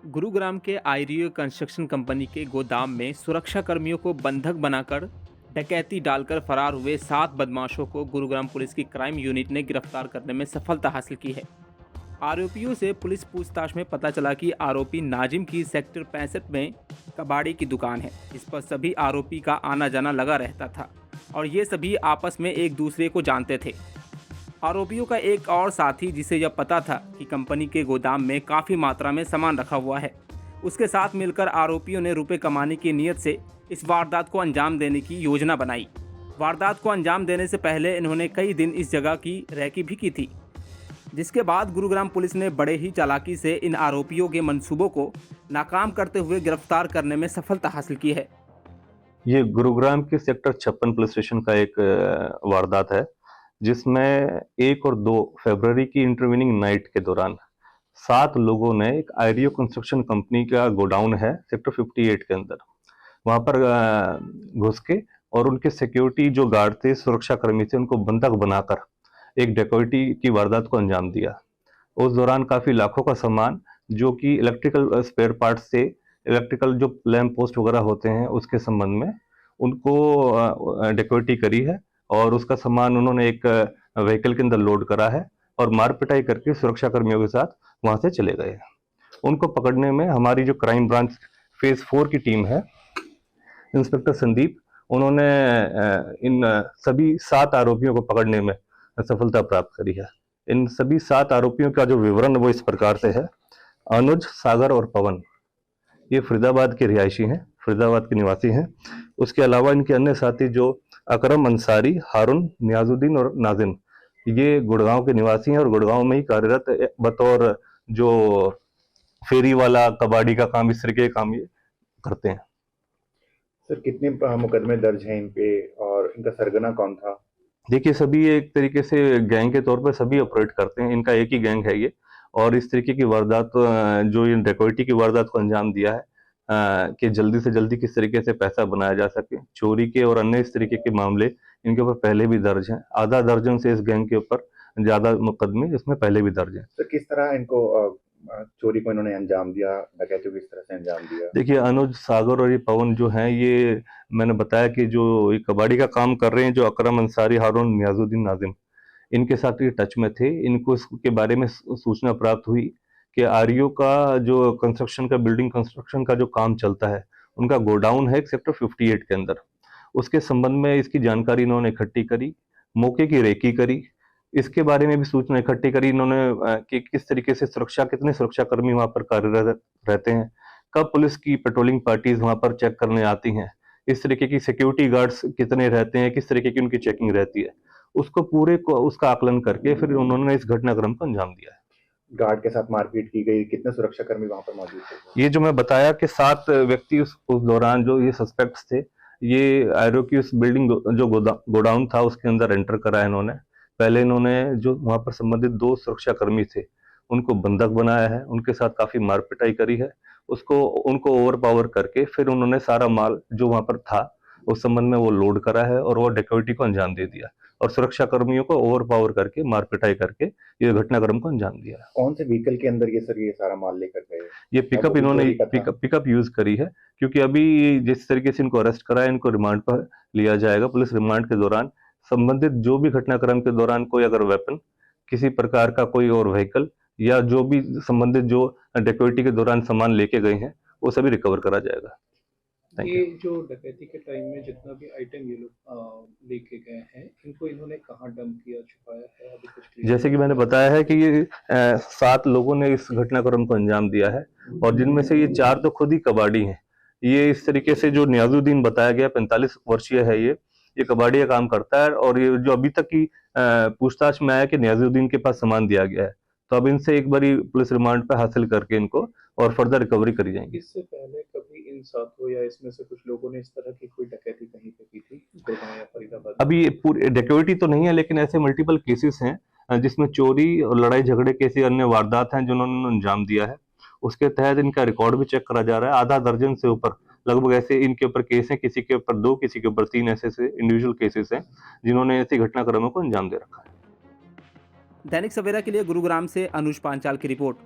गुरुग्राम के आईरियो construction company के गोदाम में सुरक्षा कर्मियों को बंधक बनाकर डकैती डालकर फरार हुए 7 बदमाशों को गुरुग्राम पुलिस की क्राइम यूनिट ने गिरफ्तार करने में सफलता हासिल की है। आरोपियों से पुलिस पूछताछ में पता चला कि आरोपी नाजिम की सेक्टर 65 में कबाड़ी की दुकान है। इस पर सभी आरोपी का आना जाना लगा रहता था और ये सभी आपस में एक दूसरे को जानते थे। आरोपियों का एक और साथी, जिसे यह पता था कि कंपनी के गोदाम में काफ़ी मात्रा में सामान रखा हुआ है, उसके साथ मिलकर आरोपियों ने रुपए कमाने की नीयत से इस वारदात को अंजाम देने की योजना बनाई। वारदात को अंजाम देने से पहले इन्होंने कई दिन इस जगह की रेकी भी की थी, जिसके बाद गुरुग्राम पुलिस ने बड़े ही चालाकी से इन आरोपियों के मंसूबों को नाकाम करते हुए गिरफ्तार करने में सफलता हासिल की है। ये गुरुग्राम के सेक्टर 56 पुलिस स्टेशन का एक वारदात है, जिसमें 1 और 2 फरवरी की इंटरवीनिंग नाइट के दौरान 7 लोगों ने एक आईरियो कंस्ट्रक्शन कंपनी का गोडाउन है सेक्टर 58 के अंदर, वहां पर घुस के और उनके सिक्योरिटी जो गार्ड थे, सुरक्षा कर्मी थे, उनको बंधक बनाकर एक डकैती की वारदात को अंजाम दिया। उस दौरान काफी लाखों का सामान, जो कि इलेक्ट्रिकल स्पेयर पार्ट से इलेक्ट्रिकल जो लैंप पोस्ट वगैरह होते हैं उसके संबंध में उनको डकैती करी है और उसका सामान उन्होंने एक व्हीकल के अंदर लोड करा है और मार पिटाई करके सुरक्षा कर्मियों के साथ वहां से चले गए। उनको पकड़ने में हमारी जो क्राइम ब्रांच फेज 4 की टीम है, इंस्पेक्टर संदीप, उन्होंने इन सभी 7 आरोपियों को पकड़ने में सफलता प्राप्त करी है। इन सभी 7 आरोपियों का जो विवरण वो इस प्रकार से है। अनुज, सागर और पवन ये फरीदाबाद के रिहायशी हैं, फरीदाबाद के निवासी हैं। उसके अलावा इनके अन्य साथी जो अकरम अंसारी, हारून, नियाजुद्दीन और नाजिम, ये गुड़गांव के निवासी हैं और गुड़गांव में ही कार्यरत बतौर जो फेरी वाला, कबाड़ी का काम, इस तरीके के काम ये करते हैं। सर, कितने मुकदमे दर्ज हैं इन पे और इनका सरगना कौन था? देखिए, सभी एक तरीके से गैंग के तौर पर सभी ऑपरेट करते हैं। इनका एक ही गैंग है ये, और इस तरीके की वारदात, जो इन डकैती की वारदात को अंजाम दिया है कि जल्दी से जल्दी किस तरीके से पैसा बनाया जा सके। चोरी के और अन्य इस तरीके के मामले इनके ऊपर पहले भी दर्ज हैं। आधा दर्जन से इस गैंग के ऊपर ज्यादा मुकदमे इसमें पहले भी दर्ज हैं। सर, किस तरह इनको चोरी को इन्होंने अंजाम दिया, डकैती को किस तरह से अंजाम दिया? देखिए, अनुज, सागर और ये पवन जो हैं, ये मैंने बताया कि जो ये कबाड़ी का काम कर रहे हैं, जो अकरम अंसारी, हारून, नियाजुद्दीन, नाजिम, इनके साथ ये टच में थे। इनको इसके बारे में सूचना प्राप्त हुई कि आरईओ का जो कंस्ट्रक्शन का, बिल्डिंग कंस्ट्रक्शन का जो काम चलता है, उनका गोडाउन है सेक्टर 58 के अंदर। उसके संबंध में इसकी जानकारी इन्होंने इकट्ठी करी, मौके की रेकी करी, इसके बारे में भी सूचना इकट्ठी करी इन्होंने कि किस तरीके से कितने सुरक्षा कर्मी वहां पर कार्यरत रहते हैं, कब पुलिस की पेट्रोलिंग पार्टीज वहां पर चेक करने आती हैं, इस तरीके की सिक्योरिटी गार्ड्स कितने रहते हैं, किस तरीके की उनकी चेकिंग रहती है, उसको पूरे को उसका आकलन करके फिर उन्होंने इस घटनाक्रम को अंजाम दिया है। गार्ड के साथ मारपीट की गई, कितने सुरक्षा कर्मी वहां पर मौजूद थे? ये जो मैं बताया कि 7 व्यक्ति उस दौरान जो ये सस्पेक्ट्स थे, ये आयरो की उस बिल्डिंग जो गोडाउन था उसके अंदर एंटर करा है इन्होंने। पहले इन्होंने जो वहां पर संबंधित 2 सुरक्षा कर्मी थे उनको बंधक बनाया है, उनके साथ काफी मार पिटाई करी है, उनको ओवर पावर करके फिर उन्होंने सारा माल जो वहां पर था उस संबंध में वो लोड करा है और वो डकैती को अंजाम दे दिया और सुरक्षा कर्मियों को ओवर पावर करके, मार पिटाई करके ये घटनाक्रम को अंजाम दिया है। कौन से व्हीकल के अंदर ये सारा माल लेकर गए? ये पिकअप इन्होंने पिकअप यूज करी है, क्योंकि अभी जिस तरीके से इनको अरेस्ट करा है, इनको रिमांड पर लिया जाएगा। पुलिस रिमांड के दौरान संबंधित जो भी घटनाक्रम के दौरान कोई अगर वेपन, किसी प्रकार का कोई और व्हीकल या जो भी संबंधित जो डकैती के दौरान सामान लेके गए हैं, वो सभी रिकवर करा जाएगा। ये जो डकैती के टाइम में जितना भी आइटम ये लोग लेके गए हैं, इनको इन्होंने कहाँ डंप किया, छुपाया है, अभी कुछ? जैसे कि मैंने बताया है कि ये 7 लोगों ने इस घटनाक्रम को अंजाम दिया है और जिनमें से ये 4 तो खुद ही कबाड़ी हैं। ये इस तरीके से, जो नियाजुद्दीन बताया गया, 45 वर्षीय है, ये कबाड़ी का काम करता है और ये जो अभी तक की पूछताछ में आया कि नियाजुद्दीन के पास सामान दिया गया है, तो अब इनसे एक बारी पुलिस रिमांड पे हासिल करके इनको और फर्दर रिकवरी करी जाएगी। इससे पहले कभी इन साथियों या इसमें से कुछ लोगों ने इस तरह की कोई डकैती कहीं पे की थी, गुड़गांव या फरीदाबाद? अभी ये पूरी डकैती तो नहीं है, लेकिन ऐसे मल्टीपल केसेस हैं जिसमें चोरी और लड़ाई झगड़े के ऐसी अन्य वारदात हैं जिन्होंने अंजाम दिया है। उसके तहत इनका रिकॉर्ड भी चेक करा जा रहा है। आधा दर्जन से ऊपर लगभग ऐसे इनके ऊपर केस हैं, किसी के ऊपर 2, किसी के ऊपर 3 ऐसे इंडिविजुअल केसेस हैं जिन्होंने ऐसी घटनाक्रमों को अंजाम दे रखा है। दैनिक सवेरा के लिए गुरुग्राम से अनुज पांचाल की रिपोर्ट।